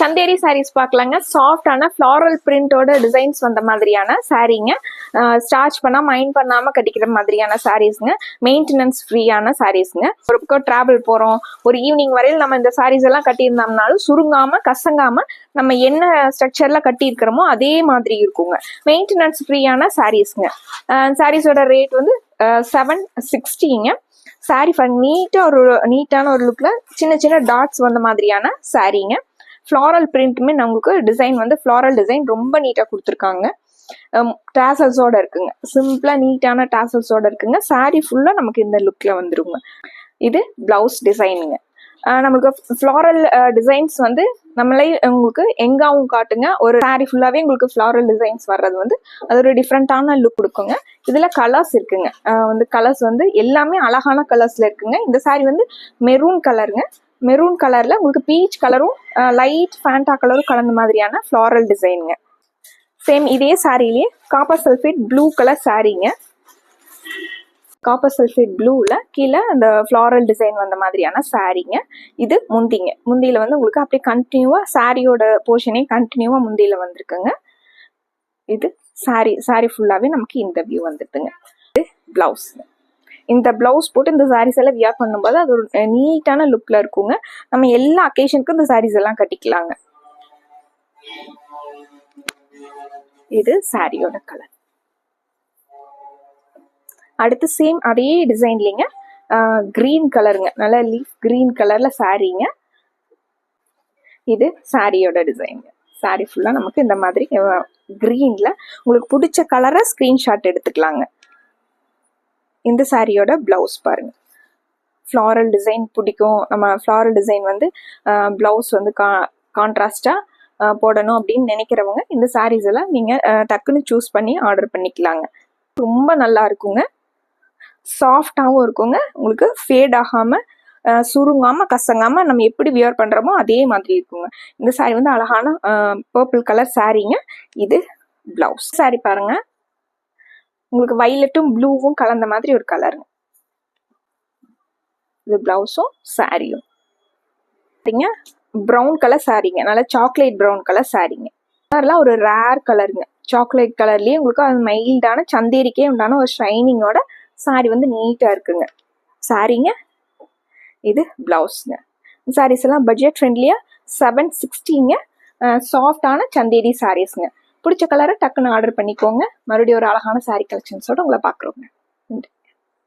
சந்தேரி சாரீஸ் பார்க்கலாங்க. சாஃப்டான floral பிரிண்டோட designs வந்த மாதிரியான சாரீங்க. ஸ்டார்ச் பண்ணாம அயன் பண்ணாம கட்டிக்கிற மாதிரியான சாரீஸ்ங்க. மெயின்டெனன்ஸ் ஃப்ரீயான சாரீஸ்ங்க. ஒரு பக்கம் டிராவல் போறோம், ஒரு ஈவினிங் வரையில் நம்ம இந்த சாரீஸ் எல்லாம் கட்டியிருந்தோம்னாலும் சுருங்காம கசங்காம நம்ம என்ன ஸ்ட்ரக்சர்ல கட்டி இருக்கிறோமோ அதே மாதிரி இருக்குங்க. மெயின்டெனன்ஸ் ஃப்ரீயான சாரீஸ்ங்க. சாரீஸோட ரேட் வந்து 760ங்க. சாரீ நீட்டான ஒரு லுக்ல சின்ன சின்ன டாட்ஸ் வந்த மாதிரியான சாரீங்க. ஃப்ளாரல் பிரிண்ட்டுமே நம்மளுக்கு டிசைன் வந்து ஃப்ளாரல் டிசைன் ரொம்ப நீட்டாக கொடுத்துருக்காங்க. டாசல்ஸோட இருக்குங்க. சிம்பிளா நீட்டான டாசல்ஸோட இருக்குங்க. சாரீ ஃபுல்லா நமக்கு இந்த லுக்ல வந்துருங்க. இது பிளவுஸ் டிசைனுங்க. நம்மளுக்கு ஃப்ளாரல் டிசைன்ஸ் வந்து நம்மளே உங்களுக்கு எங்காவும் காட்டுங்க. ஒரு சாரீ ஃபுல்லாவே உங்களுக்கு ஃப்ளாரல் டிசைன்ஸ் வர்றது வந்து அது ஒரு டிஃப்ரெண்டான லுக் கொடுக்குங்க. இதுல கலர்ஸ் இருக்குங்க. கலர்ஸ் வந்து எல்லாமே அழகான கலர்ஸ்ல இருக்குங்க. இந்த சாரீ வந்து மெரூன் கலருங்க. மெரூன் கலர்ல உங்களுக்கு பீச் கலரும் லைட் ஃபேண்டா கலரும் கலந்த மாதிரியான ஃப்ளாரல் டிசைனுங்க. சேம் இதே சாரிலேயே காப்பர் சல்ஃபேட் ப்ளூ கலர் சாரீங்க. காப்பர் சல்ஃபேட் ப்ளூவில் கீழே அந்த ஃப்ளாரல் டிசைன் வந்த மாதிரியான சாரீங்க. இது முந்திங்க. முந்தியில் வந்து உங்களுக்கு அப்படியே கண்டினியூவாக சாரியோட போர்ஷனே கண்டினியூவாக முந்தியில் வந்திருக்குங்க. இது சாரி ஃபுல்லாகவே நமக்கு இந்த வியூ வந்துடுதுங்க. இது பிளவுஸ். இந்த பிளவுஸ் போட்டு இந்த சாரீஸ் எல்லாம் வியர் பண்ணும்போது அது ஒரு நீட்டான லுக்ல இருக்குங்க. நம்ம எல்லா அக்கேஷனுக்கும் இந்த சாரீஸ் எல்லாம் கட்டிக்கலாங்க. இது சாரியோட கலர். அடுத்து சேம் அதே டிசைன்லிங்க கிரீன் கலருங்க. நல்ல லீஃப் கிரீன் கலர்ல சாரீங்க. இது சாரியோட டிசைனுங்க. சாரி ஃபுல்லா நமக்கு இந்த மாதிரி கிரீன்ல உங்களுக்கு பிடிச்ச கலரை ஸ்கிரீன்ஷாட் எடுத்துக்கலாங்க. இந்த சாரியோட பிளவுஸ் பாருங்க. ஃப்ளாரல் டிசைன் பிடிக்கும், நம்ம ஃப்ளாரல் டிசைன் வந்து பிளவுஸ் வந்து கான்ட்ராஸ்டா போடணும் அப்படின்னு நினைக்கிறவங்க இந்த சாரீஸ் எல்லாம் நீங்க டக்குன்னு சூஸ் பண்ணி ஆர்டர் பண்ணிக்கலாங்க. ரொம்ப நல்லா இருக்குங்க. சாஃப்டாகவும் இருக்குங்க. உங்களுக்கு ஃபேட் ஆகாம சுருங்காம கசங்காம நம்ம எப்படி வியர் பண்றோமோ அதே மாதிரி இருக்குங்க. இந்த சாரி வந்து அழகான பர்பிள் கலர் சாரீங்க. இது பிளவுஸ். சாரி பாருங்க, உங்களுக்கு வைலட்டும் ப்ளூவும் கலந்த மாதிரி ஒரு கலருங்க. இது பிளவுஸும் சாரியும். ப்ரௌன் கலர் சாரீங்க. நல்ல சாக்லேட் ப்ரௌன் கலர் சாரீங்க. கலர்லாம் ஒரு ரேர் கலருங்க. சாக்லேட் கலர்லயே உங்களுக்கு அது மைல்டான சந்தேரிக்கே உண்டான ஒரு ஷைனிங்கோட சாரி வந்து நீட்டா இருக்குங்க. சாரீங்க. இது பிளவுஸ்ங்க. சாரீஸ் எல்லாம் பட்ஜெட் ஃப்ரெண்ட்லியா 760ங்க. சாஃப்டான சந்தேரி சாரீஸ்ங்க. பிடிச்ச கலரை டக்குன்னு ஆர்டர் பண்ணிக்கோங்க. மறுபடியும் ஒரு அழகான சாரீ கலெக்ஷன்ஸோட உங்களை பார்க்குறோங்க.